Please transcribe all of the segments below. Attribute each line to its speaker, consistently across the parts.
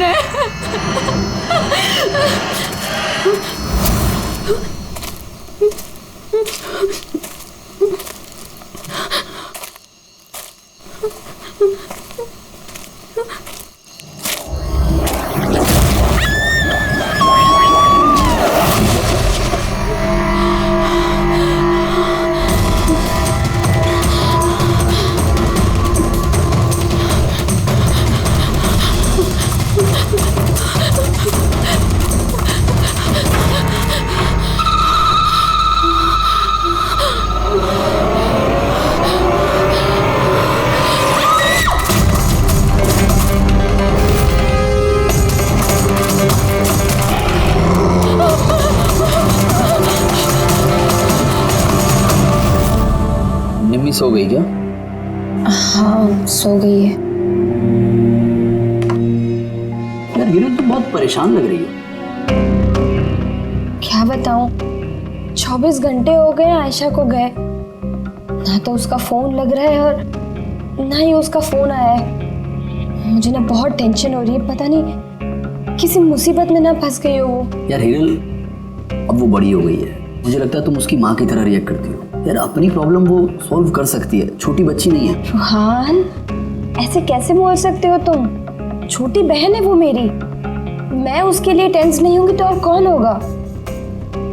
Speaker 1: है।
Speaker 2: निम्मी सो गई क्या?
Speaker 1: हाँ सो गई है।
Speaker 2: यार हिरल तुम बहुत परेशान लग रही हो।
Speaker 1: क्या बताऊं, 24 घंटे हो गए आयशा को गए, ना तो उसका फोन लग रहा है और ना ही उसका फोन आया है। मुझे ना बहुत टेंशन हो रही है, पता नहीं किसी मुसीबत में ना फंस गई हो वो।
Speaker 2: यार हिरल अब वो बड़ी हो गई है, मुझे लगता है तुम उसकी माँ की तरह रिएक्ट करती हो। यार अपनी प्रॉब्लम वो सॉल्व कर सकती है, छोटी बच्ची नहीं है।
Speaker 1: रुहान ऐसे कैसे बोल सकते हो तुम? छोटी बहन है वो मेरी, मैं उसके लिए टेंस नहीं होंगी तो और कौन होगा?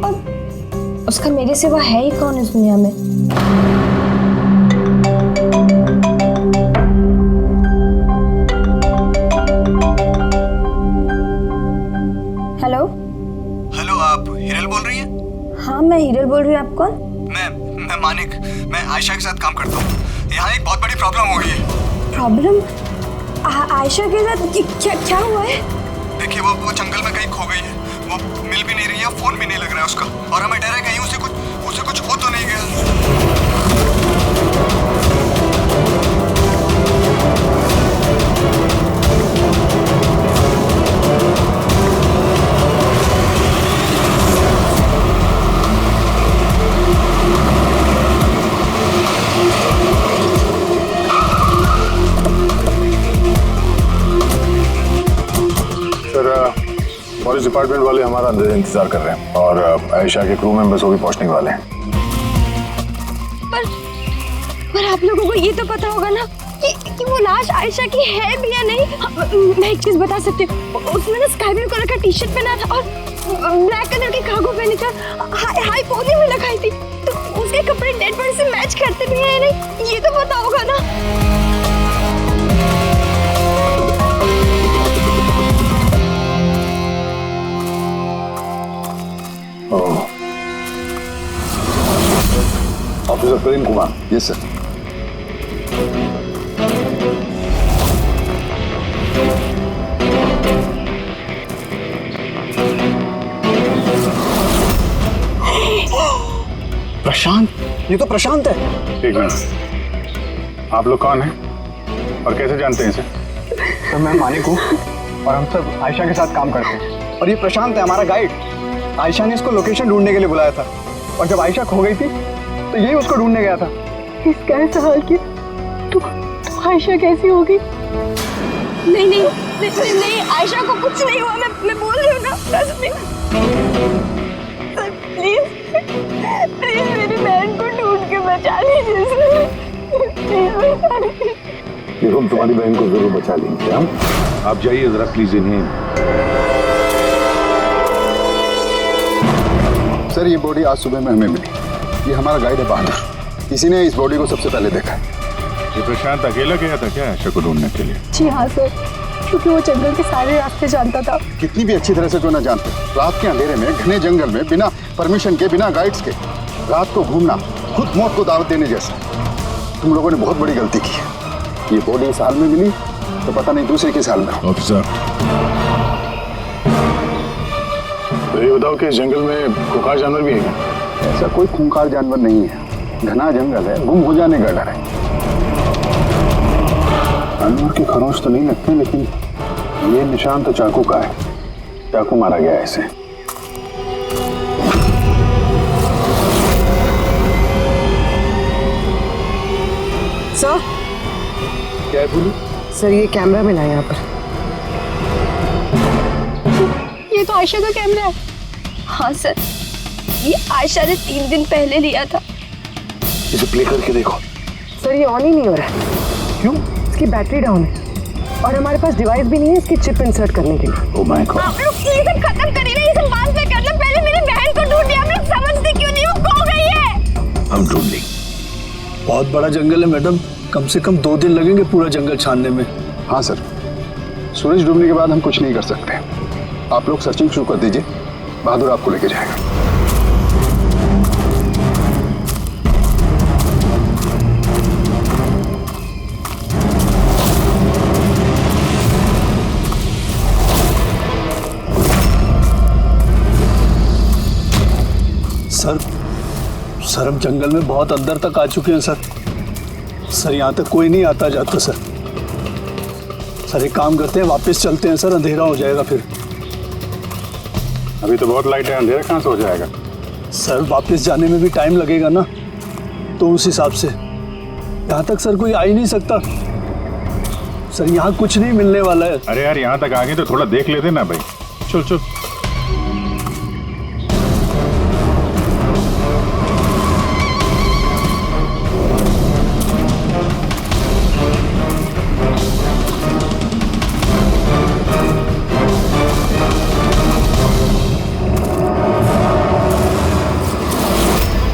Speaker 1: और उसका मेरे सिवा है ही कौन इस दुनिया में? हेलो
Speaker 3: हेलो, आप हिरल बोल रही हैं?
Speaker 1: हाँ मैं हिरल बोल रही हूँ। आप कौन?
Speaker 3: मैं मानिक, मैं आयशा के साथ काम करता हूँ। यहाँ एक बहुत बड़ी प्रॉब्लम हो गई है।
Speaker 1: प्रॉब्लम? आयशा के साथ क्या हुआ है?
Speaker 3: देखिए वो जंगल में कहीं खो गई है। वो मिल भी नहीं रही है, फोन भी नहीं लग रहा है उसका, और हमें डर है कहीं उसे कुछ हो तो नहीं गया।
Speaker 4: पुलिस डिपार्टमेंट वाले हमारा अंदर इंतजार कर रहे हैं और आयशा के क्रू मेंबर्स वो भी पहुंचने वाले हैं।
Speaker 1: पर आप लोगों को ये तो पता होगा ना कि वो लाश आयशा की है भी या नहीं? मैं एक चीज बता सकती हूँ, उसने ना स्काई ब्लू कलर का टी शर्ट पहना था और ब्लैक कलर की कार्गो पहनी थी, हाई पोनी में लगाई थी, तो उसके कपड़े डेड बॉडी से मैच करते भी हैं या नहीं, ये तो पता होगा ना।
Speaker 4: Officer Prem Kumar. Yes sir.
Speaker 3: Prashant, ये तो प्रशांत है।
Speaker 4: एक मिनट, आप लोग कौन हैं और कैसे जानते हैं इसे?
Speaker 3: तो मैं मानिक हूँ और हम सब आयशा के साथ काम करते हैं, और ये प्रशांत है हमारा गाइड। आयशा ने इसको लोकेशन ढूंढने के लिए बुलाया था, और जब आयशा खो गई थी तो यही उसको ढूंढने गया था।
Speaker 1: इस कैसे सवाल की तो आयशा कैसी होगी? नहीं, आयशा को कुछ नहीं हुआ, मैं बोल रही हूँ ना। प्लीज मेरी बहन को ढूंढ के बचा लीजिए सर, प्लीज बचा लीजिए।
Speaker 4: देखो हम तुम्हारी बहन को जरूर बचा लेंगे। हम आप जाइए जरा प्लीज इन्हें। सर ये बॉडी आज सुबह में हमें मिली। ये हमारा गाइड है बहादुर, इसी ने इस बॉडी को सबसे पहले देखा।
Speaker 5: ये प्रशांत अकेला गया था क्या आयशा को ढूंढने के लिए?
Speaker 1: जी हाँ सर, क्योंकि वो जंगल के सारे रास्ते जानता था।
Speaker 4: कितनी भी अच्छी तरह से क्यों ना जानते, रात के अंधेरे में घने जंगल में बिना परमिशन के, बिना गाइड्स के रात को घूमना खुद मौत को दावत देने जैसा। तुम लोगों ने बहुत बड़ी गलती की। ये बॉडी इस हाल में मिली तो पता नहीं दूसरे किस हाल में।
Speaker 5: ऑफिसर,
Speaker 4: तो ये बताओ कि इस जंगल में खूंखार जानवर भी है क्या? ऐसा कोई खूंखार जानवर नहीं है, घना जंगल है, गुम हो जाने का डर है। जानवर के खरोंच तो नहीं लगते, लेकिन ये निशान तो चाकू का है। चाकू मारा गया है इसे।
Speaker 6: सर
Speaker 4: क्या है बोली?
Speaker 6: सर ये कैमरा मिला है यहाँ पर। ये तो आयशा का कैमरा है।
Speaker 1: हाँ सर, ये आयशा ने 3 दिन पहले लिया था।
Speaker 5: इसे प्ले करके देखो।
Speaker 7: सर ये ऑन ही नहीं हो रहा है।
Speaker 3: क्यों?
Speaker 7: इसकी बैटरी डाउन है और हमारे पास डिवाइस भी नहीं है इसकी चिप इंसर्ट करने के लिए।
Speaker 5: Oh my God.
Speaker 1: आप लोग ये सब खत्म करिए ना, ये सब बाद में करना। पहले मेरी बहन को ढूंढिए। आप लोग समझते क्यों नहीं, वो खो गई है।
Speaker 5: हम ढूंढ लेंगे।
Speaker 8: बहुत बड़ा जंगल है मैडम, कम से कम 2 दिन लगेंगे पूरा जंगल छानने में।
Speaker 4: हाँ सर, सूरज डूबने के बाद हम कुछ नहीं कर सकते। आप लोग सर्चिंग शुरू कर दीजिए, बहादुर आपको लेके जाएगा।
Speaker 8: सर हम जंगल में बहुत अंदर तक आ चुके हैं सर यहाँ तक कोई नहीं आता जाता सर एक काम करते हैं, वापस चलते हैं सर, अंधेरा हो जाएगा फिर।
Speaker 5: अभी तो बहुत लाइट है, अंधेरा कहाँ से हो जाएगा?
Speaker 8: सर वापस जाने में भी टाइम लगेगा ना, तो उस हिसाब से यहाँ तक सर कोई आ ही नहीं सकता सर, यहाँ कुछ नहीं मिलने वाला है।
Speaker 5: अरे यार, यहाँ तक आ गए तो थोड़ा देख लेते ना भाई। चल चल।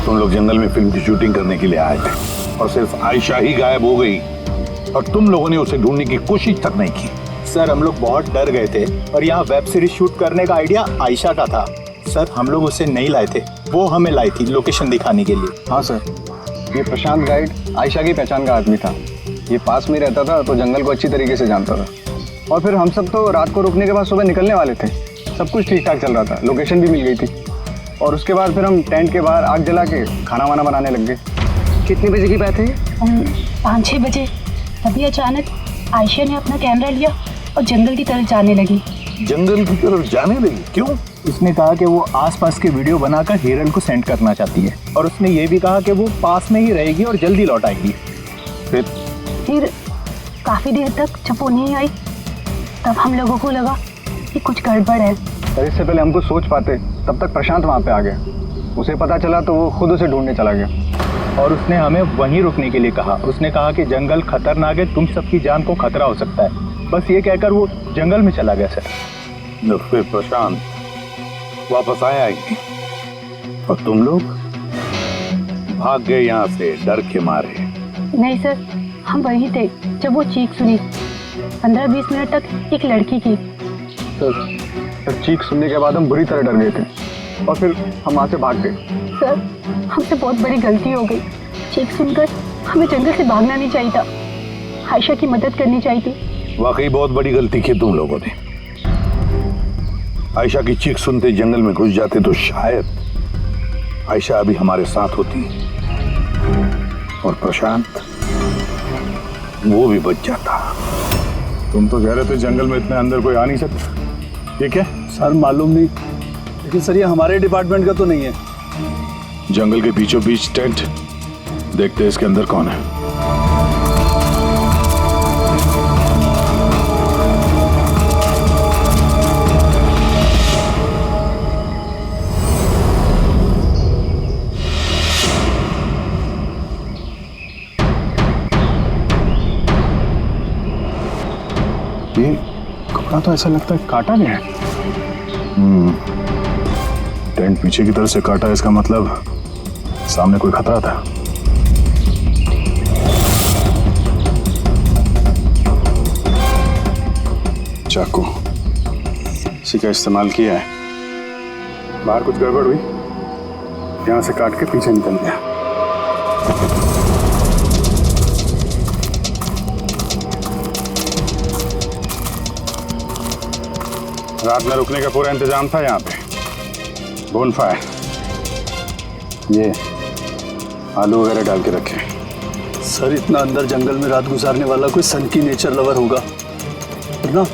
Speaker 5: तुम लोग जंगल में फिल्म की शूटिंग करने के लिए आए थे और सिर्फ आयशा ही गायब हो गई और तुम लोगों ने उसे ढूंढने की कोशिश तक नहीं की।
Speaker 9: सर हम लोग बहुत डर गए थे और यहाँ वेब सीरीज शूट करने का आइडिया आयशा का था। सर हम लोग उसे नहीं लाए थे, वो हमें लाई थी लोकेशन दिखाने के लिए।
Speaker 3: हाँ सर, ये प्रशांत गाइड आयशा की पहचान का आदमी था। ये पास में रहता था तो जंगल को अच्छी तरीके से जानता था। और फिर हम सब तो रात को रुकने के बाद सुबह निकलने वाले थे। सब कुछ ठीक ठाक चल रहा था, लोकेशन भी मिल गई थी। और उसके बाद फिर हम टेंट के बाहर आग जला के खाना वाना बनाने लग गए।
Speaker 7: कितने बजे की बात है?
Speaker 6: 5-6 बजे। तभी अचानक आयशा ने अपना कैमरा लिया और जंगल की तरफ जाने लगी।
Speaker 5: जंगल की तरफ जाने लगी? क्यों?
Speaker 9: उसने कहा कि वो आसपास के वीडियो बनाकर हिरल को सेंड करना चाहती है और उसने ये भी कहा कि वो पास में ही रहेगी और जल्दी लौट आएगी।
Speaker 6: फिर काफ़ी देर तक जब वो नहीं आई तब हम लोगों को लगा कि कुछ गड़बड़ है।
Speaker 3: सर इससे पहले हम कुछ सोच पाते तब तक प्रशांत वहाँ पे आ गया। उसे पता चला तो वो खुद उसे ढूंढने चला गया
Speaker 9: और उसने हमें वहीं रुकने के लिए कहा। उसने कहा कि जंगल खतरनाक है, तुम सबकी जान को खतरा हो सकता है। बस ये कहकर वो जंगल में चला गया सर।
Speaker 5: फिर प्रशांत वापस आया ही नहीं और तुम लोग भाग गए यहाँ से डर के मारे।
Speaker 6: नहीं सर, हम वहीं थे जब वो चीख सुनी। 15-20 मिनट तक एक लड़की की।
Speaker 3: सर चीख सुनने के बाद हम बुरी तरह डर गए थे और फिर हम वहाँ से भाग गए।
Speaker 6: सर हमसे बहुत बड़ी गलती हो गई। चीख सुनकर हमें जंगल से भागना नहीं चाहिए था, आयशा की मदद करनी चाहिए थी।
Speaker 5: वाकई बहुत बड़ी गलती की तुम लोगों ने। आयशा की चीख सुनते जंगल में घुस जाते तो शायद आयशा अभी हमारे साथ होती और प्रशांत वो भी बच जाता।
Speaker 8: तुम तो कह रहे थे जंगल में इतने अंदर कोई आ नहीं सकता। ठीक है सर, मालूम नहीं, लेकिन सर ये हमारे डिपार्टमेंट का तो नहीं है।
Speaker 5: जंगल के बीचों बीच टेंट, देखते हैं इसके अंदर कौन है।
Speaker 3: ये कपड़ा तो ऐसा लगता है काटा गया है।
Speaker 5: टेंट पीछे की तरफ से काटा, इसका मतलब सामने कोई खतरा था।
Speaker 3: चाकू इसी का इस्तेमाल किया है। बाहर कुछ गड़बड़ हुई, यहाँ से काट के पीछे निकल गया।
Speaker 5: रात में रुकने का पूरा इंतजाम था यहाँ पे। बोनफायर,
Speaker 3: ये आलू वगैरह डाल के रखे।
Speaker 8: सर इतना अंदर जंगल में रात गुजारने वाला कोई सन की नेचर लवर होगा ना,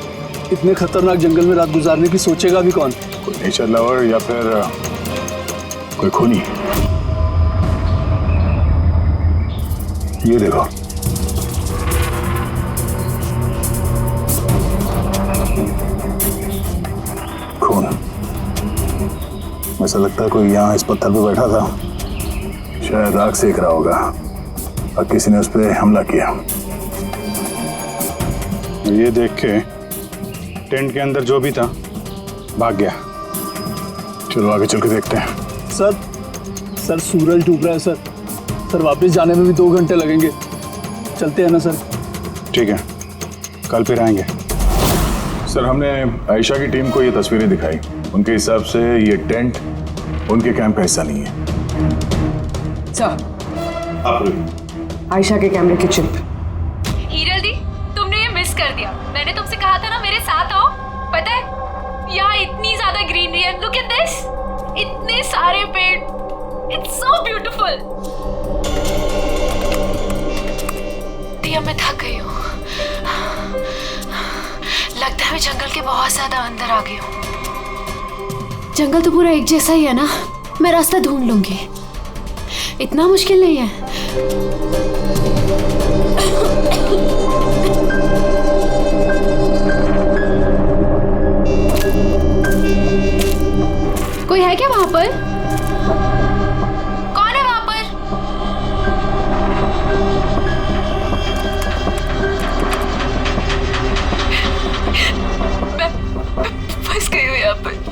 Speaker 8: इतने खतरनाक जंगल में रात गुजारने की सोचेगा भी कौन?
Speaker 5: कोई नेचर लवर या फिर कोई खूनी। ये देखो, खून। ऐसा लगता है कोई यहाँ इस पत्थर पे बैठा था, शायद आग सेक रहा होगा और किसी ने उस पर हमला किया।
Speaker 10: ये देख के टेंट के अंदर जो भी था भाग गया।
Speaker 5: चलो आगे चल के देखते हैं।
Speaker 8: सर सूरज डूब रहा है सर। सर वापस जाने में भी 2 घंटे लगेंगे। चलते हैं ना सर?
Speaker 10: ठीक है, कल फिर आएंगे।
Speaker 5: सर हमने आयशा की टीम को ये तस्वीरें दिखाई, उनके हिसाब से ये टेंट उनके कैंप का हिस्सा नहीं है।
Speaker 7: सर, आयशा के कैमरे की चिप।
Speaker 11: हीरल दी, तुमने ये मिस कर दिया। मैंने तुमसे कहा था ना मेरे साथ आओ। पता है यहाँ इतनी ज्यादा ग्रीनरी है। लुक एट दिस, इतने सारे पेड़। It's so beautiful. दिया मैं थक गई हूँ। लगता है मैं जंगल के बहुत ज्यादा अंदर आ गई हूँ। जंगल तो पूरा एक जैसा ही है ना। मैं रास्ता ढूंढ लूंगी, इतना मुश्किल नहीं है। कोई है क्या वहां पर? कौन है वहां पर? मैं फंस गई हूँ यहाँ पर।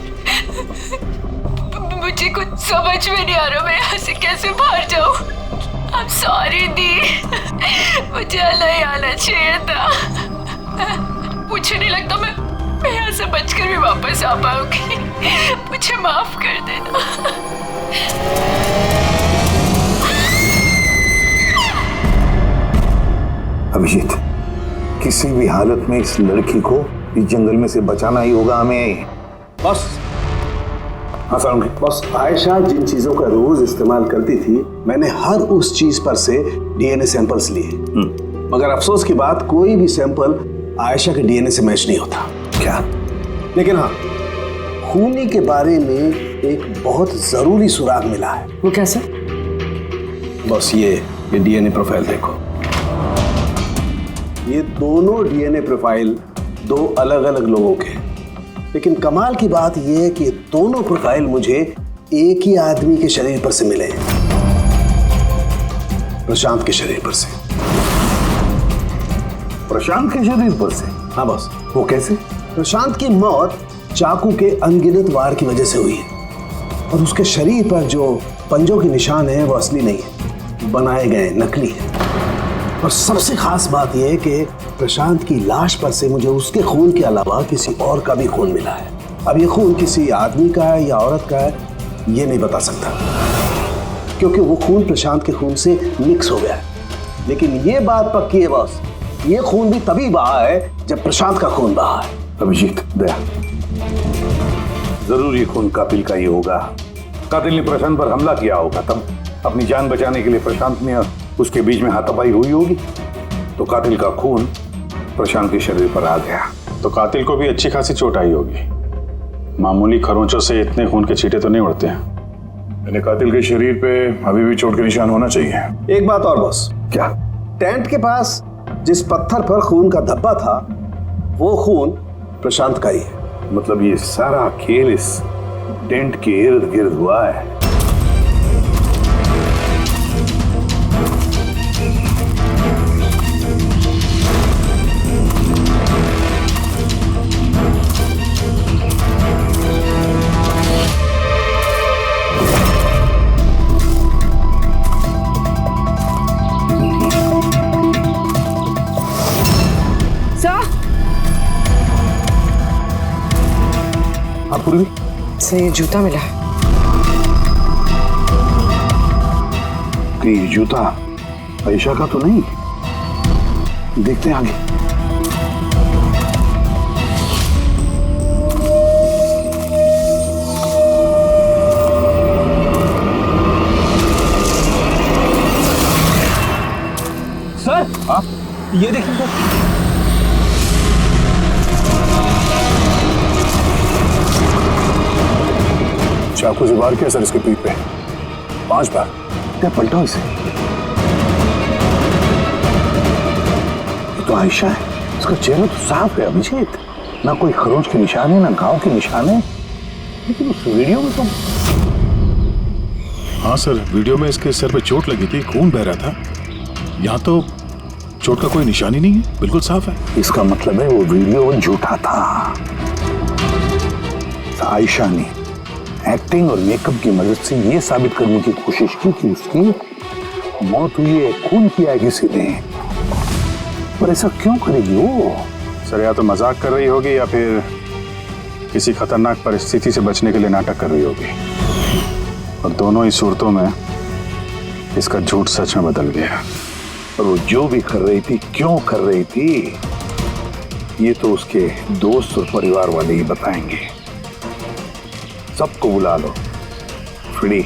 Speaker 11: मुझे कुछ समझ में नहीं आ रहा मैं यहाँ से कैसे बाहर जाऊँ। I'm sorry दी, मुझे अलग आना चाहिए था। मुझे नहीं लगता मैं यहाँ से बचकर भी वापस आ पाऊंगी। मुझे माफ कर देना।
Speaker 5: अभिजीत, किसी भी हालत में इस लड़की को इस जंगल में से बचाना ही होगा हमें।
Speaker 8: बस
Speaker 5: हाँ सर,
Speaker 8: बस आयशा जिन चीजों का रोज इस्तेमाल करती थी, मैंने हर उस चीज पर से डीएनए सैंपल्स लिए, मगर अफसोस की बात कोई भी सैंपल आयशा के डीएनए से मैच नहीं होता।
Speaker 5: क्या?
Speaker 8: लेकिन हाँ, खूनी के बारे में एक बहुत जरूरी सुराग मिला है।
Speaker 7: वो कैसे?
Speaker 8: बस ये डीएनए प्रोफाइल देखो। ये दोनों डीएनए प्रोफाइल 2 अलग अलग लोगों के, लेकिन कमाल की बात यह है कि दोनों प्रोफाइल मुझे एक ही आदमी के शरीर पर से मिले हैं, प्रशांत के शरीर पर से।
Speaker 5: प्रशांत के शरीर पर से?
Speaker 8: हाँ बस।
Speaker 5: वो कैसे?
Speaker 8: प्रशांत की मौत चाकू के अनगिनत वार की वजह से हुई है और उसके शरीर पर जो पंजों के निशान हैं वो असली नहीं है, बनाए गए नकली है। और सबसे खास बात यह है कि प्रशांत की लाश पर से मुझे उसके खून के अलावा किसी और का भी खून मिला है। अब ये खून किसी आदमी का है या औरत का है ये नहीं बता सकता, क्योंकि वो खून प्रशांत के खून से मिक्स हो गया है। लेकिन ये बात पक्की है बॉस, ये खून भी तभी बहा है जब प्रशांत का खून बहा है।
Speaker 5: अभिजीत, दया, जरूर ये खून कातिल का ही होगा। कातिल ने प्रशांत पर हमला किया होगा, तब अपनी जान बचाने के लिए प्रशांत ने उसके बीच में हाथापाई हुई होगी, तो कातिल का खून प्रशांत के शरीर पर आ गया।
Speaker 10: तो कातिल को भी अच्छी खासी चोट आई होगी। मामूली खरोंचों से इतने खून के छींटे तो नहीं उड़ते हैं।
Speaker 5: मैंने कातिल के शरीर पे अभी भी चोट के निशान होना चाहिए।
Speaker 8: एक बात और बॉस।
Speaker 5: क्या?
Speaker 8: टेंट के पास जिस पत्थर पर खून का धब्बा था वो खून प्रशांत का ही है।
Speaker 5: मतलब ये सारा खेल इस टेंट के इर्द गिर्द हुआ है। पूर्वी
Speaker 7: से ये जूता मिला।
Speaker 5: कि ये जूता आयशा का तो नहीं? देखते हैं आगे।
Speaker 8: सर, आप ये देखिए सर।
Speaker 5: चाकू से वार किया सर इसके पीठ पे 5 बार। क्या पलटा इसे? ये तो आयशा है, इसका चेहरा तो साफ है अभिजीत, ना कोई खरोंच के निशान है ना घाव के निशान है। लेकिन उस वीडियो में तो
Speaker 10: हाँ सर, वीडियो में इसके सर पे चोट लगी थी, खून बह रहा था। यहाँ तो चोट का कोई निशान ही नहीं है, बिल्कुल साफ है।
Speaker 5: इसका मतलब है वो वीडियो झूठा था। आयशा ने एक्टिंग और मेकअप की मदद से ये साबित करने की कोशिश की कि उसकी मौत हुई है, खून किया है किसी ने। पर ऐसा क्यों करेगी वो?
Speaker 10: सर, या तो मजाक कर रही होगी या फिर किसी खतरनाक परिस्थिति से बचने के लिए नाटक कर रही होगी। और दोनों ही सूरतों में इसका झूठ सच में बदल गया।
Speaker 5: और वो जो भी कर रही थी, क्यों कर रही थी, ये तो उसके दोस्त और परिवार वाले ही बताएंगे। सबको बुला लो। फ्री,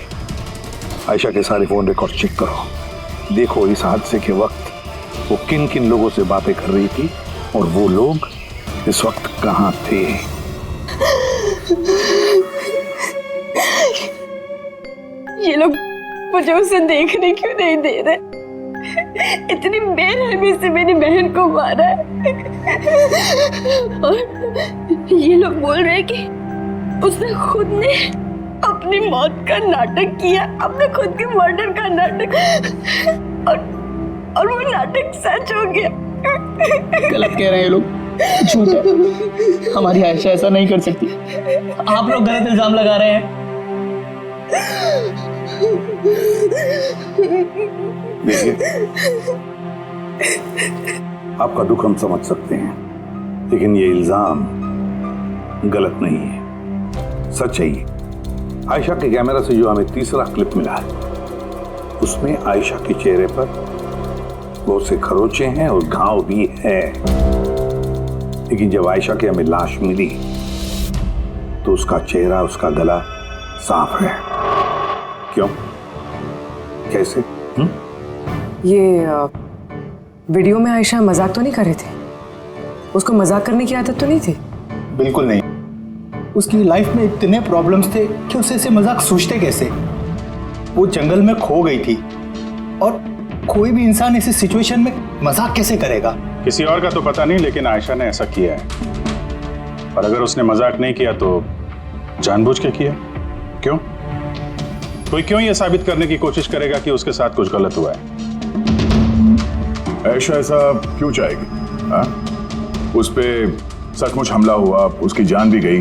Speaker 5: आयशा के सारे फोन रिकॉर्ड चेक करो। देखो इस हादसे के वक्त वो किन किन लोगों से बातें कर रही थी और वो लोग इस वक्त कहाँ थे।
Speaker 1: ये लोग मुझे उसे देखने क्यों नहीं दे रहे? इतनी बेरहमी से मेरी बहन को मारा है। और ये लोग बोल रहे हैं कि उसने खुद ने अपनी मौत का नाटक किया, अपने खुद के मर्डर का नाटक, और वो नाटक सच हो गया।
Speaker 12: गलत कह रहे हैं ये लोग, झूठ है। हमारी आयशा ऐसा नहीं कर सकती। आप लोग गलत इल्जाम लगा रहे हैं।
Speaker 5: देखिए, आपका दुख हम समझ सकते हैं, लेकिन ये इल्जाम गलत नहीं है, सच है। आयशा के कैमरा से जो हमें तीसरा क्लिप मिला है, उसमें आयशा के चेहरे पर बहुत से खरोंचे हैं और घाव भी है। लेकिन जब आयशा की हमें लाश मिली तो उसका चेहरा, उसका गला साफ है। क्यों? कैसे?
Speaker 7: ये वीडियो में आयशा मजाक तो नहीं कर रहे थे? उसको मजाक करने की आदत तो नहीं थी?
Speaker 9: बिल्कुल नहीं। उसकी लाइफ में इतने प्रॉब्लम्स थे कि उसे ऐसे मजाक सूझते कैसे? वो जंगल में खो गई थी, और कोई भी इंसान ऐसी सिचुएशन में मजाक कैसे करेगा?
Speaker 10: किसी और का तो पता नहीं, लेकिन आयशा ने ऐसा किया है। और अगर उसने मजाक नहीं किया तो जानबूझ के किया। क्यों? कोई क्यों ये साबित करने की कोशिश करेगा कि उसके साथ कुछ गलत हुआ है?
Speaker 13: आयशा ऐसा क्यों चाहेगी? हाँ, उस पे सचमुच हमला हुआ, उसकी जान भी गई,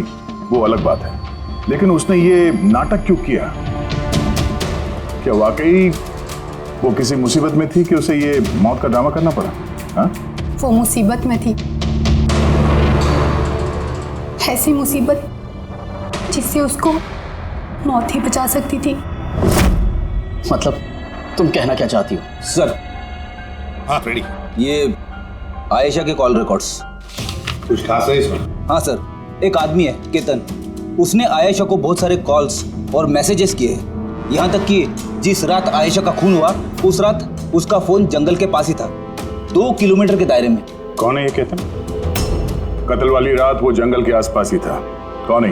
Speaker 13: वो अलग बात है। लेकिन उसने ये नाटक क्यों किया? क्या वाकई वो किसी मुसीबत में थी कि उसे ये मौत का ड्रामा करना पड़ा? हाँ?
Speaker 6: वो मुसीबत में थी, ऐसी मुसीबत जिससे उसको मौत ही बचा सकती थी।
Speaker 12: मतलब तुम कहना क्या चाहती हो?
Speaker 2: सर,
Speaker 5: हाँ रेडी।
Speaker 2: ये आयशा के कॉल रिकॉर्ड्स।
Speaker 5: कुछ खास है इसमें?
Speaker 2: हाँ सर, एक आदमी है केतन, उसने आयशा को बहुत सारे कॉल्स और मैसेजेस किए हैं। यहाँ तक कि जिस रात आयशा का खून हुआ, उस रात उसका फोन जंगल के पास ही था, 2 किलोमीटर के दायरे में।
Speaker 10: कौन है ये केतन?
Speaker 13: कत्ल वाली रात वो जंगल के आसपास ही था। कौन है?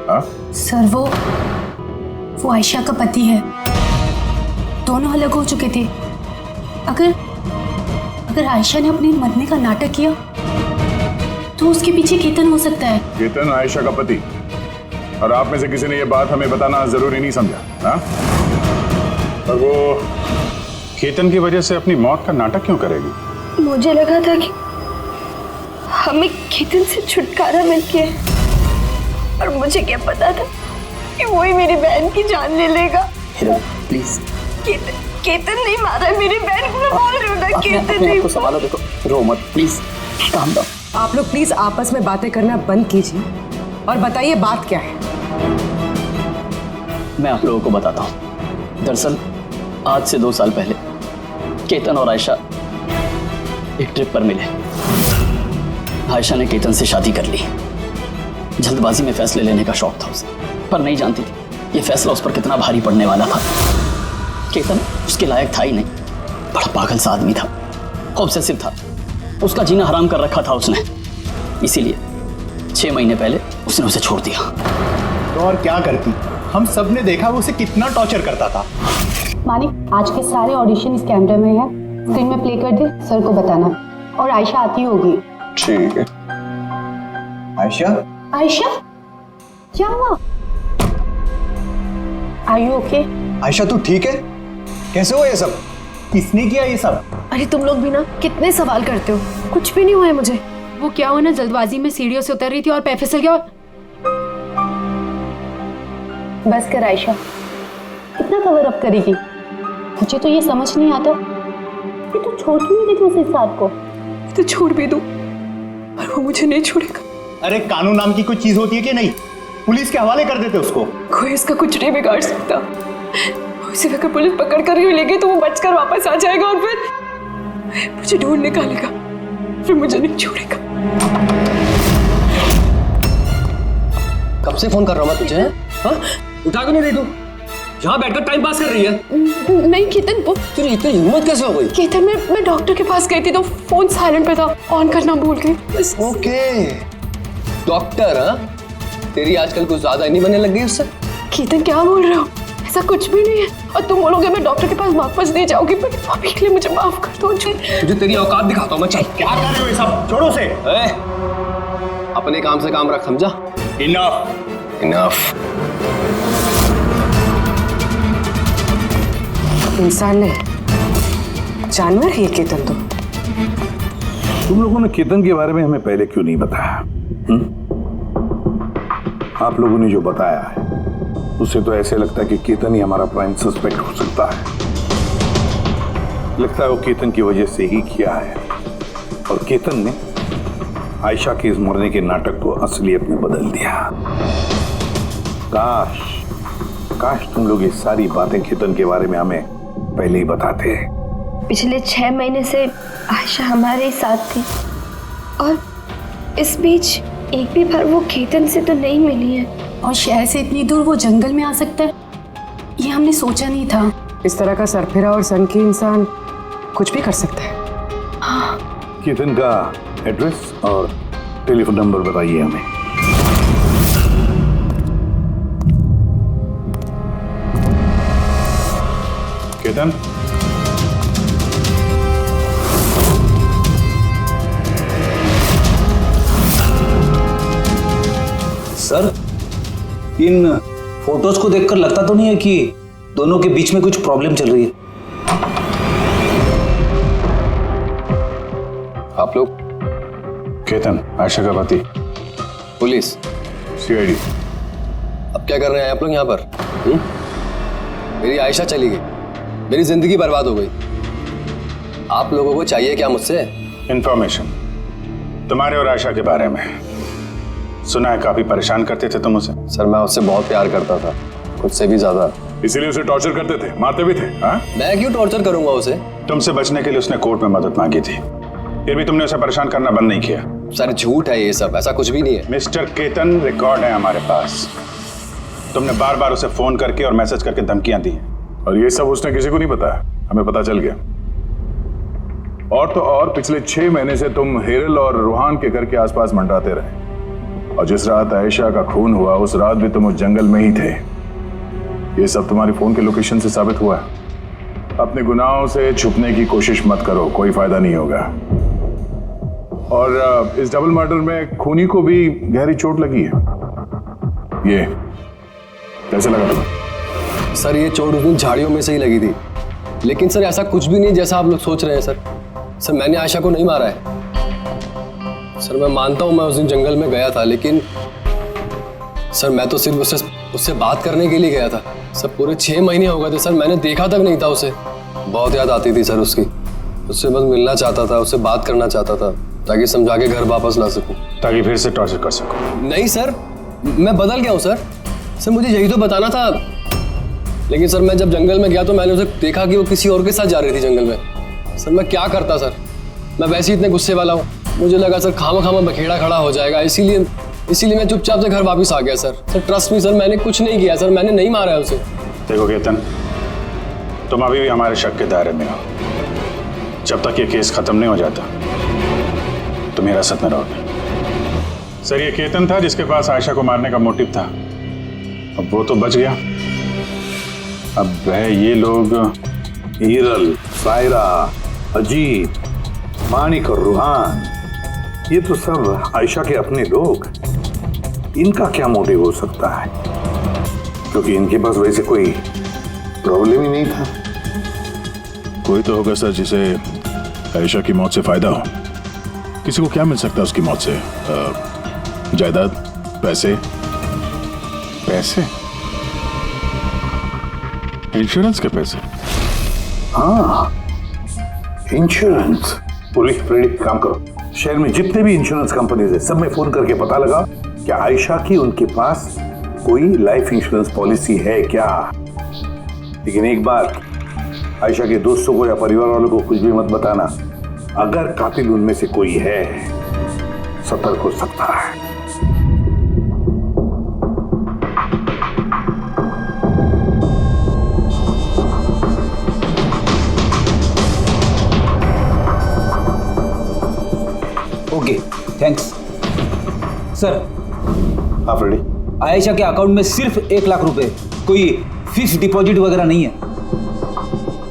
Speaker 13: हाँ?
Speaker 6: सर, वो आयशा का पति है। दोनों अलग हो चुके थे। अगर आयशा ने अपने मरने का नाटक किया तो उसके पीछे केतन हो सकता है।
Speaker 13: केतन आयशा का पति? और आप में से किसी ने ये बात हमें बताना जरूरी नहीं समझा? हाँ?
Speaker 10: और वो केतन की वजह से अपनी मौत का नाटक क्यों करेगी?
Speaker 1: मुझे लगा था कि हमें केतन से छुटकारा मिल गया, और मुझे क्या पता था कि वही मेरी बहन की जान ले लेगा।
Speaker 12: प्लीज,
Speaker 1: केतन नहीं मारा मेरी बहन को, मैं बोल रही हूँ ना, केतन नहीं।
Speaker 12: संभालो, देखो, रो मत प्लीज, काम डाउन।
Speaker 7: आप लोग प्लीज आपस में बातें करना बंद कीजिए और बताइए बात क्या है।
Speaker 12: मैं आप लोगों को बताता हूँ। दरअसल आज से 2 साल पहले केतन और आयशा एक ट्रिप पर मिले। आयशा ने केतन से शादी कर ली। जल्दबाजी में फैसले लेने का शौक था उसे, पर नहीं जानती थी ये फैसला उस पर कितना भारी पड़ने वाला था। केतन उसके लायक था ही नहीं, बड़ा पागल सा आदमी था, ऑब्सेसिव था, उसका जीना हराम कर रखा था उसने। इसीलिए 6 महीने पहले उसने उसे छोड़ दिया।
Speaker 9: तो और क्या करती? हम सब ने देखा वो उसे कितना टॉर्चर करता था।
Speaker 6: मानिक, आज के सारे ऑडिशन इस कैमरे में है, स्क्रीन में प्ले कर दे, सर को बताना। और आयशा आती होगी।
Speaker 3: ठीक है। आयशा?
Speaker 6: आयशा, क्या हुआ? Are you okay?
Speaker 9: आयशा तू ठीक है? कैसे हुआ ये सब? किसने किया ये सब?
Speaker 6: अरे तुम लोग भी ना कितने सवाल करते हो, कुछ भी नहीं हुआ है मुझे। वो क्या हुआ ना, जल्दबाजी में सीढ़ियों से उतर रही थी और पैर फिसल गया। बस कर आयशा, कितना कवर अप करेगी? मुझे तो ये समझ नहीं आता कि तू छोड़ क्यों नहीं देती उस साथ को। तो छोड़ भी दूं पर वो मुझे नहीं छोड़ेगा।
Speaker 9: अरे कानून नाम की कोई चीज होती है कि नहीं? पुलिस के हवाले कर देते उसको।
Speaker 6: कोई इसका कुछ नहीं बिगाड़ सकता। उसे अगर पुलिस पकड़ कर ही लेगी तो वो बचकर वापस आ जाएगा और फिर मुझे ढूंढ निकालेगा, फिर मुझे नहीं छोड़ेगा।
Speaker 14: कब से फोन कर रहा हूँ मैं तुझे? हाँ? उठा क्यों नहीं रही तू? यहाँ बैठकर टाइम पास कर रही है।
Speaker 6: नहीं केतन, वो
Speaker 14: तुझे इतनी हिम्मत कैसे हो गई?
Speaker 6: केतन, मैं डॉक्टर के पास गई थी तो फोन साइलेंट पे था, ऑन करना भूल गई।
Speaker 14: Okay, doctor? हाँ, तेरी आजकल कुछ ज्यादा नहीं बनने लग गई उससे।
Speaker 6: केतन क्या बोल रहे हो? ऐसा कुछ भी नहीं है। और तुम बोलोगे मैं डॉक्टर के पास वापस नहीं जाऊंगी, पर अभी के लिए मुझे माफ कर दो।
Speaker 14: तुझे तेरी औकात दिखाता हूँ मैं। चल।
Speaker 9: क्या कर रहे हो ये सब? छोड़ो से।
Speaker 14: अपने काम से काम रख, समझा?
Speaker 9: इनफ।
Speaker 14: इनफ।
Speaker 7: इंसान नहीं, जानवर है केतन तो।
Speaker 5: तुम लोगों ने केतन के बारे में हमें पहले क्यों नहीं बताया? आप लोगों ने जो बताया है उससे तो ऐसे लगता है कि केतन ही हमारा प्राइम सस्पेक्ट हो सकता है। लगता है वो केतन की वजह से ही किया है और केतन ने आयशा के इस मरने के नाटक को असलियत में बदल दिया। काश तुम लोग ये सारी बातें केतन के बारे में हमें पहले ही बताते।
Speaker 1: पिछले 6 महीने से आयशा हमारे साथ थी और इस बीच एक भी बार वो केतन से तो नहीं मिली है।
Speaker 6: और शहर से इतनी दूर वो जंगल में आ सकता है, ये हमने सोचा नहीं था।
Speaker 7: इस तरह का सरफिरा और सन की इंसान कुछ भी कर सकता है।
Speaker 6: हाँ।
Speaker 5: केतन का एड्रेस और टेलीफोन नंबर बताइए हमें।
Speaker 10: केतन,
Speaker 2: सर, इन फोटोज को देखकर लगता तो नहीं है कि दोनों के बीच में कुछ प्रॉब्लम चल रही है?
Speaker 3: आप लोग?
Speaker 10: केतन, आयशा का पति।
Speaker 3: पुलिस?
Speaker 10: सीआईडी।
Speaker 14: अब क्या कर रहे हैं आप लोग यहाँ पर? मेरी आयशा चली गई, मेरी जिंदगी बर्बाद हो गई। आप लोगों को चाहिए क्या मुझसे?
Speaker 10: इंफॉर्मेशन तुम्हारे और आयशा के बारे में। सुना है काफी परेशान करते थे तुम उसे।
Speaker 3: सर मैं उससे बहुत प्यार करता था, खुद से भी ज्यादा।
Speaker 13: इसीलिए उसे टॉर्चर करते थे, मारते भी थे। हाँ?
Speaker 14: मैं क्यों टॉर्चर करूंगा उसे?
Speaker 10: तुमसे बचने के लिए उसने कोर्ट में मदद मांगी थी, फिर भी तुमने उसे परेशान करना बंद नहीं किया।
Speaker 14: सर झूठ है ये सब, ऐसा कुछ भी नहीं है।
Speaker 10: मिस्टर केतन, रिकॉर्ड है हमारे पास। तुमने बार बार उसे फोन करके और मैसेज करके धमकियां दी
Speaker 13: और ये सब उसने किसी को नहीं बताया, हमें पता चल गया। और तो और पिछले 6 महीने से तुम हेरल और रूहान के घर के आसपास मंडराते रहे और जिस रात आयशा का खून हुआ उस रात भी तुम उस जंगल में ही थे। ये सब तुम्हारी फोन के लोकेशन से साबित हुआ है। अपने गुनाहों से छुपने की कोशिश मत करो, कोई फायदा नहीं होगा। और इस डबल मर्डर में खूनी को भी गहरी चोट लगी है। ये कैसे लगा तुम्हें?
Speaker 14: सर ये चोट उस दिन झाड़ियों में से ही लगी थी, लेकिन सर ऐसा कुछ भी नहीं जैसा आप लोग सोच रहे हैं। सर मैंने आयशा को नहीं मारा है। सर मैं मानता हूं मैं उस दिन जंगल में गया था, लेकिन सर मैं तो सिर्फ उससे बात करने के लिए गया था। सर पूरे 6 महीने हो गए थे सर, मैंने देखा तक नहीं था उसे। बहुत याद आती थी सर उसकी, उससे बस मिलना चाहता था, उससे बात करना चाहता था ताकि समझा के घर वापस ला सकूं,
Speaker 10: ताकि फिर से टॉर्चर कर सको।
Speaker 14: नहीं सर, मैं बदल गया हूँ सर मुझे यही तो बताना था। लेकिन सर मैं जब जंगल में गया तो मैंने उसे देखा कि वो किसी और के साथ जा रही थी जंगल में। सर मैं क्या करता सर, मैं वैसे ही इतने गुस्से वाला हूँ। मुझे लगा सर खामा बखेड़ा खड़ा हो जाएगा, इसीलिए मैं चुपचाप से घर वापस आ गया सर। ट्रस्ट मी सर, मैंने कुछ नहीं किया सर, मैंने नहीं मारा है उसे।
Speaker 10: देखो केतन, तुम अभी भी हमारे शक के दायरे में हो। जब तक ये केस खत्म नहीं हो जाता तुम हिरासत में रहोगे। सर ये केतन था जिसके पास आयशा को मारने का मोटिव था। अब वो तो बच गया, अब वह ये लोग हीरल, सायरा, अजीत, मानिक और रूहान, ये तो सब आयशा के अपने लोग। इनका क्या मोटिव हो सकता है? क्योंकि इनके पास वैसे कोई
Speaker 5: प्रॉब्लम ही नहीं था।
Speaker 13: कोई तो होगा सर जिसे आयशा की मौत से फायदा हो। किसी को क्या मिल सकता है उसकी मौत से? जायदाद, पैसे?
Speaker 5: पैसे?
Speaker 13: इंश्योरेंस के पैसे?
Speaker 5: हाँ, इंश्योरेंस। पुलिस फ्रेडी, काम करो, शहर में जितने भी इंश्योरेंस कंपनीज है सब में फोन करके पता लगा कि आयशा की उनके पास कोई लाइफ इंश्योरेंस पॉलिसी है क्या। लेकिन एक बात, आयशा के दोस्तों को या परिवार वालों को कुछ भी मत बताना। अगर कातिल उनमें से कोई है, सतर्क हो सकता है।
Speaker 2: Okay, thanks sir.
Speaker 5: हाँ फ्रेडी,
Speaker 2: आयशा के अकाउंट में सिर्फ 1 लाख रुपए, कोई फिक्स डिपॉजिट वगैरह नहीं है।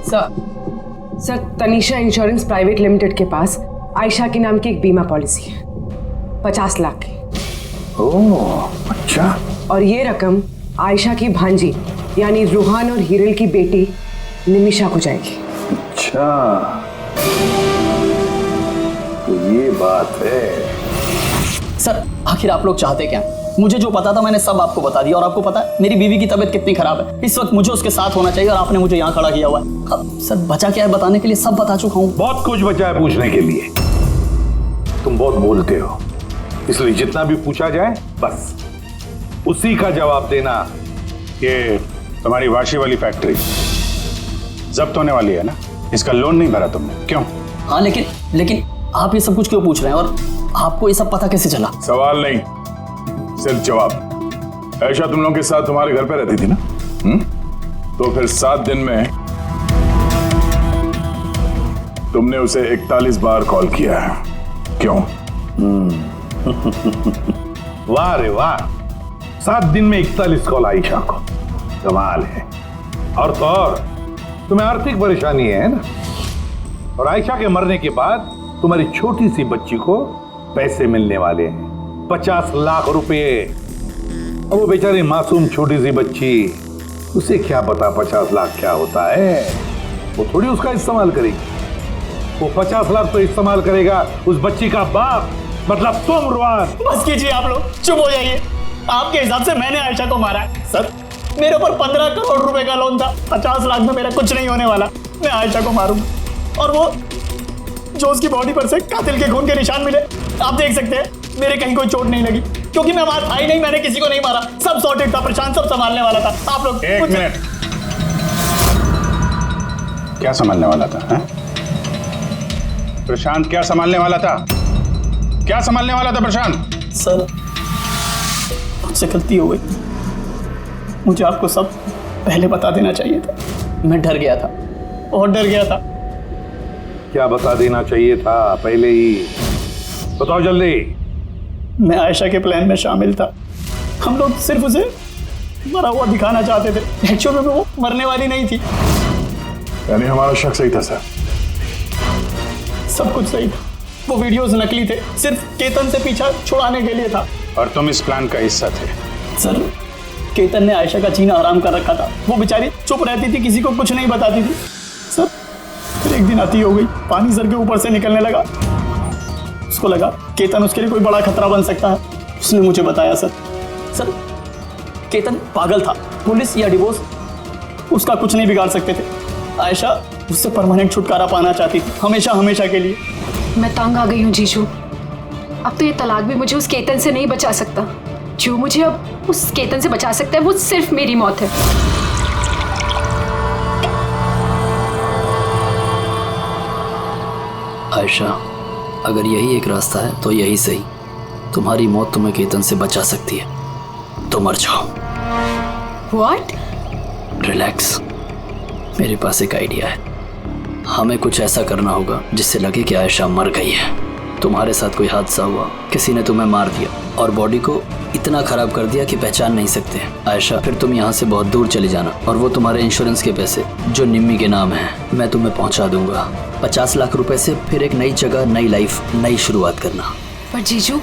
Speaker 7: Sir Tanisha insurance private limited के पास आयशा के नाम की एक बीमा पॉलिसी है 50 लाख की।
Speaker 5: ओह अच्छा।
Speaker 7: और ये रकम आयशा की भांजी यानी रूहान और हीरल की बेटी निमिषा को जाएगी।
Speaker 5: अच्छा, तो ये बात है।
Speaker 12: सर आखिर आप लोग चाहते क्या? मुझे जो पता था मैंने सब आपको बता दिया। और आपको पता है मेरी बीवी की तबीयत कितनी खराब है, इस वक्त मुझे उसके साथ होना चाहिए और आपने मुझे यहाँ खड़ा किया हुआ है। अब सर बचा क्या है बताने के लिए? सब बता चुका हूँ।
Speaker 5: बहुत कुछ बचा है पूछने के लिए। तुम बहुत बोलते हो, इसलिए जितना भी पूछा जाए बस उसी का जवाब देना।
Speaker 10: ये तुम्हारी वाशी वाली फैक्ट्री जब्त होने वाली है ना, इसका लोन नहीं भरा तुमने, क्यों?
Speaker 12: हाँ लेकिन आप ये सब कुछ क्यों पूछ रहे हैं और आपको ये सब पता कैसे चला?
Speaker 13: सवाल नहीं, सिर्फ जवाब। आयशा तुम लोगों के साथ तुम्हारे घर पे रहती थी ना? तो फिर 7 दिन में तुमने उसे 41 बार कॉल किया है, क्यों?
Speaker 5: वाह रे वाह, 7 दिन में 41 कॉल आयशा को, कमाल है। और तो और तुम्हें आर्थिक परेशानी है ना, और आयशा के मरने के बाद तुम्हारी छोटी सी बच्ची को पैसे मिलने वाले हैं 50 लाख रुपए। अब वो बेचारी मासूम छोटी सी बच्ची, उसे क्या पता 50 लाख क्या होता है? वो थोड़ी उसका इस्तेमाल करेगी। वो 50 लाख तो इस्तेमाल करेगा उस बच्ची का बाप, मतलब तुम रुआन।
Speaker 12: बस कीजिए आप लोग, चुप हो जाइए। आपके हिसाब से मैंने आयशा को मारा है? सर मेरे ऊपर 15 करोड़ रुपए का लोन था, 50 लाख में मेरा कुछ नहीं होने वाला। मैं आयशा को मारूंगा। और वो जो उसकी बॉडी पर से कातिल के खून के निशान मिले, आप देख सकते हैं मेरे कहीं कोई चोट नहीं लगी, क्योंकि मैं मार आई नहीं, मैंने किसी को नहीं मारा। सब सॉर्टेड था, प्रशांत सब संभालने वाला था। आप लोग
Speaker 10: एक मिनट, क्या संभालने वाला था? है? प्रशांत क्या संभालने वाला था? क्या संभालने वाला था प्रशांत?
Speaker 12: सर मुझसे गलती हो गई, मुझे आपको सब पहले बता देना चाहिए था। मैं डर गया था, बहुत डर गया था।
Speaker 5: क्या बता देना चाहिए था पहले ही? बताओ जल्दी।
Speaker 12: मैं आयशा के प्लान में शामिल था। हम लोग सिर्फ उसे मरा हुआ दिखाना चाहते थे, एक्चुअल में वो मरने वाली नहीं थी।
Speaker 13: यानी हमारा शक सही था सर?
Speaker 12: सब कुछ सही था। वो वीडियोस नकली थे, सिर्फ केतन से पीछा छुड़ाने के लिए था।
Speaker 10: और तुम इस प्लान का हिस्सा थे?
Speaker 12: सर केतन ने आयशा का जीना हराम कर रखा था। वो बेचारी चुप रहती थी, किसी को कुछ नहीं बताती थी। सर फिर एक दिन अति हो गई, पानी सर के ऊपर से निकलने लगा। उसको लगा केतन उसके लिए कोई बड़ा खतरा बन सकता है, उसने मुझे बताया। सर केतन पागल था, पुलिस या डिवोर्स उसका कुछ नहीं बिगाड़ सकते थे। आयशा उससे परमानेंट छुटकारा पाना चाहती थी, हमेशा हमेशा के लिए।
Speaker 6: मैं तंग आ गई हूँ जीजू। अब तो ये तलाक भी मुझे उस केतन से नहीं बचा सकता। जो मुझे अब उस केतन से बचा सकता है वो सिर्फ मेरी मौत है।
Speaker 12: आयशा अगर यही एक रास्ता है तो यही सही। तुम्हारी मौत तुम्हें केतन से बचा सकती है, तो मर जाओ।
Speaker 6: What?
Speaker 12: रिलैक्स, मेरे पास एक आइडिया है। हमें कुछ ऐसा करना होगा जिससे लगे कि आयशा मर गई है। तुम्हारे साथ कोई हादसा हुआ, किसी ने तुम्हें मार दिया और बॉडी को इतना खराब कर दिया कि पहचान नहीं सकते। आयशा फिर तुम यहाँ से बहुत दूर चले जाना और वो तुम्हारे इंश्योरेंस के पैसे जो निम्मी के नाम है मैं तुम्हें पहुँचा दूंगा। 50 लाख रुपए से फिर एक नई जगह, नई लाइफ, नई शुरुआत करना।
Speaker 6: पर जीजू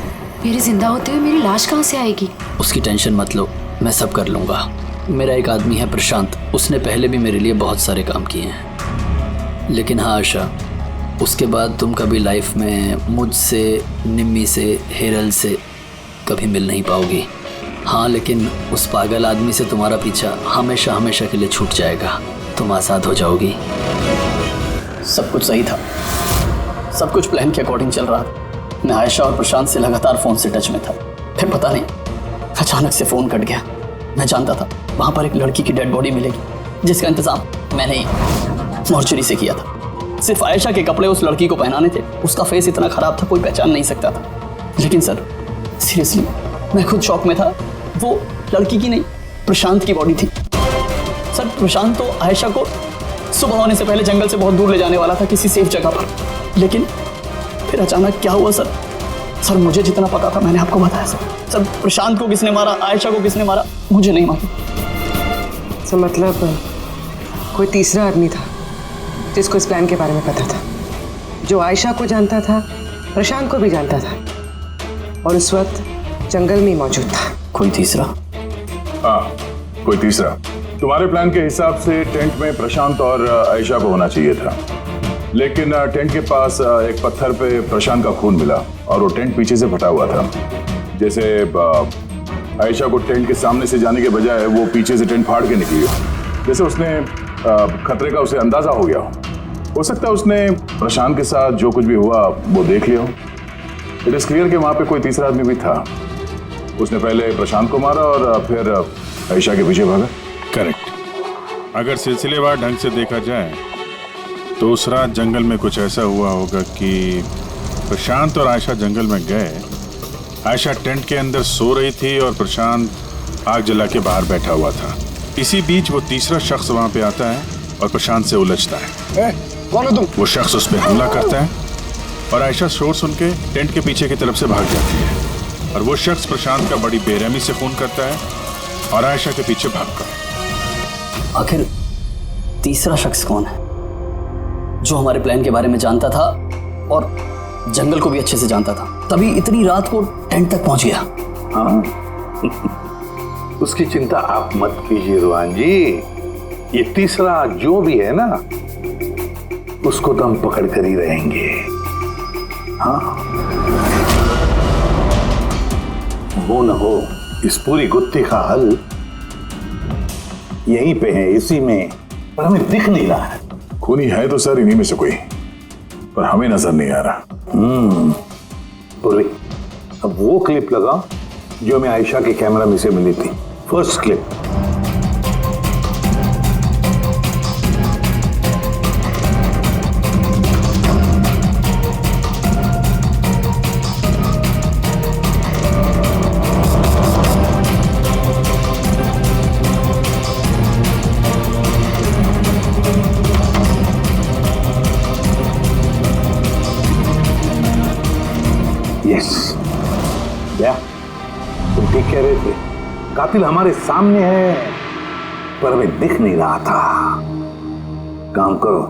Speaker 6: मेरे जिंदा होते हुए मेरी लाश कहाँ से आएगी?
Speaker 12: उसकी टेंशन मत लो, मैं सब कर लूंगा। मेरा एक आदमी है प्रशांत, उसने पहले भी मेरे लिए बहुत सारे काम किए हैं। लेकिन हाँ आशा, उसके बाद तुम कभी लाइफ में मुझसे, निम्मी से, हेरल से कभी मिल नहीं पाओगी। हाँ, लेकिन उस पागल आदमी से तुम्हारा पीछा हमेशा हमेशा के लिए छूट जाएगा। तुम आज़ाद हो जाओगी। सब कुछ सही था, सब कुछ प्लान के अकॉर्डिंग चल रहा था। मैं आयशा और प्रशांत से लगातार फ़ोन से टच में था। फिर पता नहीं अचानक से फ़ोन कट गया। मैं जानता था वहाँ पर एक लड़की की डेड बॉडी मिलेगी, जिसका इंतज़ाम मैंने ही मॉर्चरी से किया था। सिर्फ आयशा के कपड़े उस लड़की को पहनाने थे। उसका फेस इतना ख़राब था, कोई पहचान नहीं सकता था। लेकिन सर सीरियसली मैं खुद शॉक में था। वो लड़की की नहीं, प्रशांत की बॉडी थी। सर प्रशांत तो आयशा को सुबह होने से पहले जंगल से बहुत दूर ले जाने वाला था, किसी सेफ जगह पर। लेकिन फिर अचानक क्या हुआ सर? सर मुझे जितना पता था मैंने आपको बताया सर। सर प्रशांत को किसने मारा, आयशा को किसने मारा, मुझे नहीं मालूम।
Speaker 7: सर मतलब कोई तीसरा आदमी था जिसको इस प्लान के बारे में पता था, जो आयशा को जानता था, प्रशांत को भी जानता था, और उस वक्त जंगल में ही मौजूद था।
Speaker 12: कोई तीसरा?
Speaker 13: हाँ, कोई तीसरा। तुम्हारे प्लान के हिसाब से टेंट में प्रशांत और आयशा को होना चाहिए था, लेकिन टेंट के पास एक पत्थर पे प्रशांत का खून मिला और वो टेंट पीछे से फटा हुआ था। जैसे आयशा को टेंट के सामने से जाने के बजाय वो पीछे से टेंट फाड़ के निकली हो। जैसे उसने खतरे का उसे अंदाजा हो गया हो सकता है उसने प्रशांत के साथ जो कुछ भी हुआ वो देख लिया हो। इट इज क्लियर कि वहाँ पे कोई तीसरा आदमी भी था। उसने पहले प्रशांत को मारा और फिर आयशा के पीछे भागा।
Speaker 10: करेक्ट। अगर सिलसिलेवार ढंग से देखा जाए तो उस रात जंगल में कुछ ऐसा हुआ होगा कि प्रशांत और आयशा जंगल में गए। आयशा टेंट के अंदर सो रही थी और प्रशांत आग जला के बाहर बैठा हुआ था। इसी बीच वो तीसरा शख्स वहां पे आता है और प्रशांत से उलझता है।
Speaker 3: कौन है तुम?
Speaker 10: वो शख्स उस पर हमला करता है और आयशा शोर सुन के टेंट के पीछे की तरफ से भाग जाती है और वो शख्स प्रशांत का बड़ी बेरहमी से खून करता है और आयशा के पीछे भागकर।
Speaker 12: आखिर तीसरा शख्स कौन है जो हमारे प्लान के बारे में जानता था और जंगल को भी अच्छे से जानता था, तभी इतनी रात को टेंट तक पहुंच गया?
Speaker 5: हाँ उसकी चिंता आप मत कीजिए रुआन जी। ये तीसरा जो भी है ना, उसको तो हम पकड़ कर ही रहेंगे। हाँ वो न हो, इस पूरी गुत्थी का हल यहीं पे है, इसी में, पर हमें दिख नहीं रहा है।
Speaker 13: खूनी है तो सर इन्हीं में से कोई, पर हमें नजर नहीं आ रहा।
Speaker 5: पूर्वी, अब वो क्लिप लगा जो हमें आयशा के कैमरा में से मिली थी, फर्स्ट क्लिप। क्या तुम ठीक कह रहे थे? कातिल हमारे सामने है पर हमें दिख नहीं रहा था। काम करो,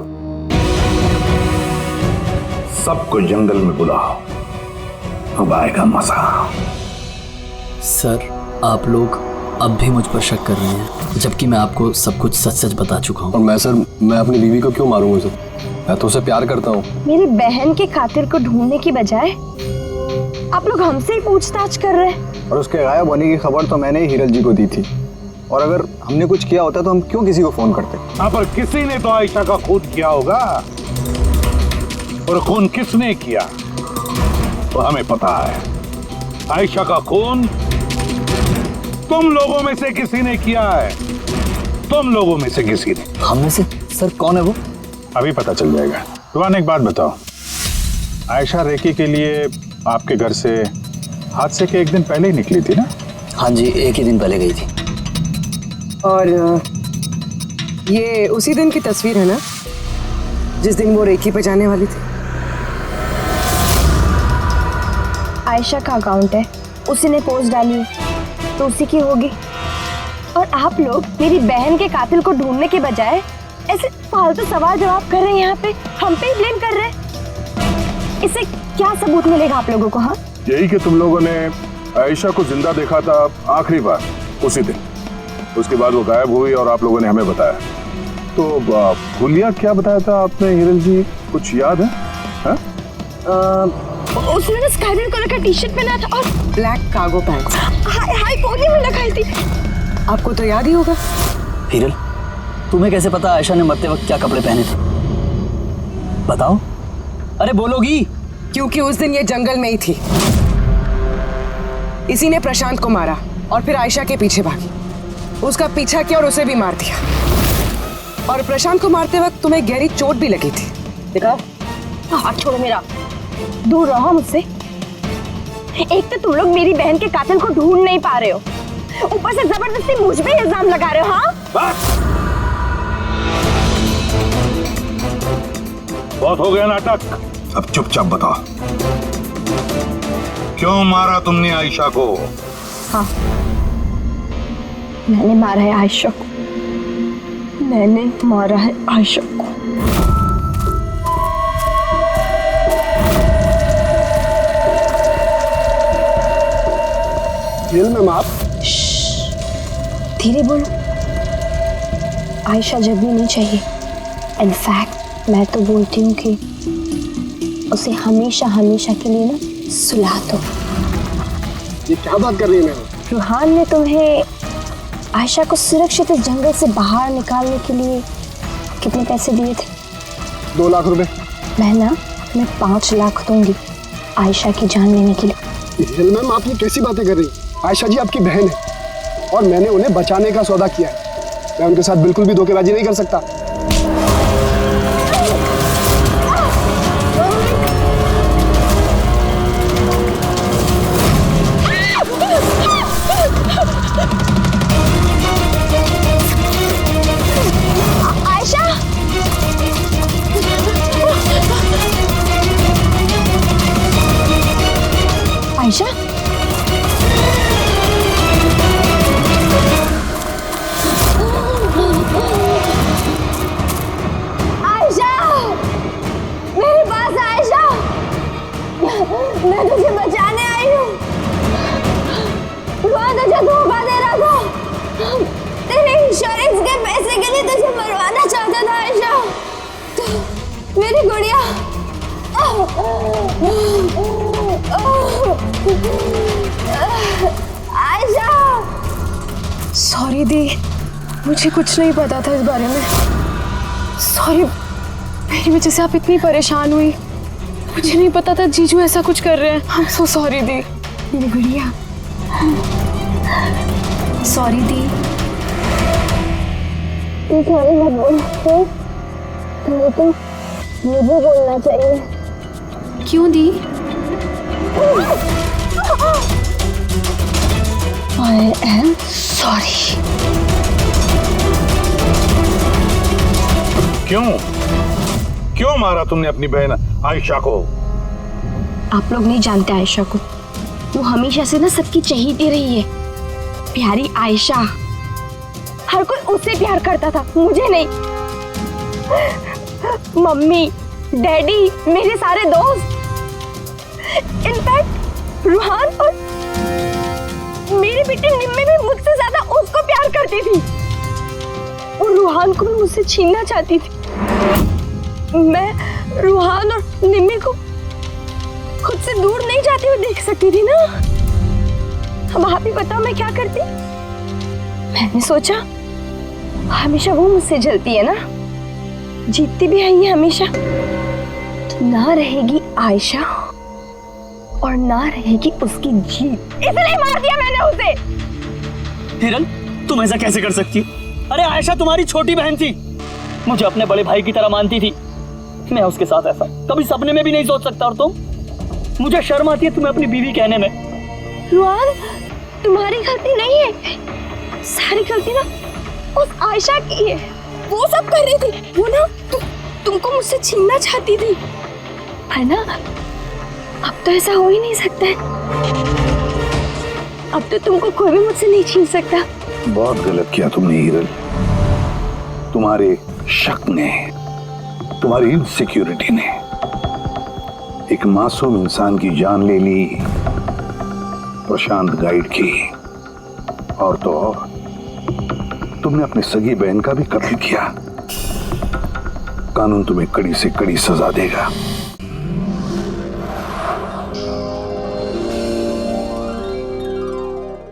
Speaker 5: सबको जंगल में बुलाओ, अब आएगा मजा।
Speaker 12: सर आप लोग अब भी मुझ पर शक कर रहे हैं, जबकि मैं आपको सब कुछ सच सच बता चुका हूँ।
Speaker 14: और मैं सर, मैं अपनी बीवी को क्यों मारूंगा सर? मैं तो उसे प्यार करता हूँ।
Speaker 1: मेरी बहन के कातिल को ढूंढने की बजाय आप लोग हमसे ही पूछताछ कर रहे हैं।
Speaker 3: और उसके गायब होने की खबर तो मैंने ही हिरल जी को दी थी, और अगर हमने कुछ किया होता तो हम क्यों किसी को फोन करते?
Speaker 5: हाँ पर किसी ने तो आयशा का खून किया होगा, और खून किसने किया तो हमें पता है। आयशा का खून तुम लोगों में से किसी ने किया है, तुम लोगों में से किसी ने।
Speaker 12: हम में से? सर कौन है वो?
Speaker 10: अभी पता चल जाएगा। तुम एक बात बताओ, आयशा रेकी के लिए आपके घर से हादसे के एक दिन पहले ही निकली थी ना?
Speaker 12: हाँ जी, एक ही दिन पहले गई थी।
Speaker 7: और ये उसी दिन की तस्वीर है ना जिस दिन वो रेकी पे जाने वाली थी?
Speaker 1: आयशा का अकाउंट है, उसी ने पोस्ट डाली तो उसी की होगी। और आप लोग मेरी बहन के कातिल को ढूंढने के बजाय ऐसे फालतू सवाल जवाब कर रहे हैं, यहाँ पे हम पे ही ब्लेम कर रहे हैं। इससे क्या सबूत मिलेगा आप लोगों को? हाँ
Speaker 13: यही कि तुम लोगों ने आयशा को जिंदा देखा था आखिरी बार उसी दिन, उसके बाद वो गायब हुई और आप लोगों ने हमें बताया। तो भूलिया क्या बताया था आपने हिरल जी, कुछ याद है?
Speaker 1: उसने ना स्काई ब्लू कलर का टी शर्ट पहना था और
Speaker 7: black cargo pants.
Speaker 1: High pony में लगाई थी।
Speaker 7: आपको तो याद ही होगा।
Speaker 12: हिरल, तुम्हें कैसे पता आयशा ने मरते वक्त क्या कपड़े पहने थे? बताओ, अरे बोलोगी?
Speaker 7: क्योंकि उस दिन ये जंगल में ही थी। इसी ने प्रशांत को मारा और फिर आयशा के पीछे भागी। उसका पीछा किया और उसे भी मार दिया। और प्रशांत को मारते वक्त तुम्हें गहरी चोट भी लगी थी, देखा?
Speaker 1: हाथ छोड़ो मेरा, दूर रहो मुझसे। एक तो तुम लोग मेरी बहन के कातिल को ढूंढ नहीं पा रहे हो, ऊपर से जबरदस्ती मुझ पे इल्जाम लगा रहे हो। हाँ,
Speaker 5: बहुत हो गया नाटक, अब चुपचाप बताओ, क्यों मारा तुमने आयशा को?
Speaker 1: हाँ, मैंने मारा है आयशा को। मैंने मारा है आयशा को।
Speaker 8: मैम आप
Speaker 1: धीरे बोलो। आयशा जगनी नहीं चाहिए। इनफैक्ट मैं तो बोलती हूँ कि उसे हमेशा हमेशा के लिए ना सुला दो।
Speaker 8: ये क्या बात कर रही है मैम?
Speaker 1: रूहान ने तुम्हें आयशा को सुरक्षित इस जंगल से बाहर निकालने के लिए कितने पैसे दिए थे?
Speaker 8: 2 लाख रुपए।
Speaker 1: मैं ना तुम्हें 5 लाख दूंगी आयशा की जान लेने के लिए।
Speaker 8: मैम आप ये कैसी बातें कर रही हैं? आयशा जी आपकी बहन है और मैंने उन्हें बचाने का सौदा किया है। मैं उनके साथ बिल्कुल भी धोखेबाजी नहीं कर सकता।
Speaker 1: आयशा, आयशा, मेरे पास आयशा, मैं तुझे बचाने आई हूँ। वहाँ तुझे धोखा दे रहा था, तेरे इंश्योरेंस के पैसे के लिए तुझे मरवाना चाहता था आयशा। तो मेरी गुड़िया, आयशा।
Speaker 6: सॉरी दी, मुझे कुछ नहीं पता था इस बारे में। सॉरी, मेरी वजह से आप इतनी परेशान हुई। मुझे नहीं पता था जीजू ऐसा कुछ कर रहे हैं। आई एम सो सॉरी दी।
Speaker 1: मेरी गुड़िया, सॉरी दी। सॉरी मत बोल, तुम्हें तो मुझे बोलना चाहिए।
Speaker 6: क्यों दी?
Speaker 1: I am sorry.
Speaker 5: क्यों मारा तुमने अपनी बहन आयशा को?
Speaker 1: आप लोग नहीं जानते आयशा को। वो हमेशा से ना सबकी चहेती रही है। प्यारी आयशा, हर कोई उससे प्यार करता था, मुझे नहीं। मम्मी, डैडी, मेरे सारे दोस्त, इनफैक्ट रूहान और मेरी बेटी निम्मी भी मुझसे ज्यादा उसको प्यार करती थी। और रूहान को भी मुझसे छीनना चाहती थी। मैं रूहान और निम्मी को खुद से दूर नहीं जाते हुए देख सकती थी ना। अब आप ही बताओ मैं क्या करती? मैंने सोचा हमेशा वो मुझसे जलती है ना, जीतती भी है ये हमेशा, तो ना रहेगी आयशा और ना रहेगी उसकी जीत। इसलिए मार दिया मैंने उसे।
Speaker 12: हिरल, तुम ऐसा कैसे कर सकती हो? अरे आयशा तुम्हारी छोटी बहन थी, मुझे अपने बड़े भाई की तरह मानती थी। मैं उसके साथ ऐसा कभी सपने में भी नहीं सोच सकता। और तुम, मुझे शर्म आती है तुम्हें अपनी बीवी कहने में।
Speaker 1: रुआन, तुम्हारी गलती नहीं है, सारी गलती ना उस आयशा की है। वो सब कर रही थी, वो ना तुमको मुझसे छीनना चाहती थी, है ना? अब तो ऐसा हो ही नहीं सकता है। अब तो तुमको कोई भी मुझसे नहीं छीन सकता।
Speaker 5: बहुत गलत किया तुमने हिरल। तुम्हारे शक ने, तुम्हारी इनसिक्योरिटी ने एक मासूम इंसान की जान ले ली, प्रशांत गाइड की। और तो और तुमने अपनी सगी बहन का भी कत्ल किया। कानून तुम्हें कड़ी से कड़ी सजा देगा।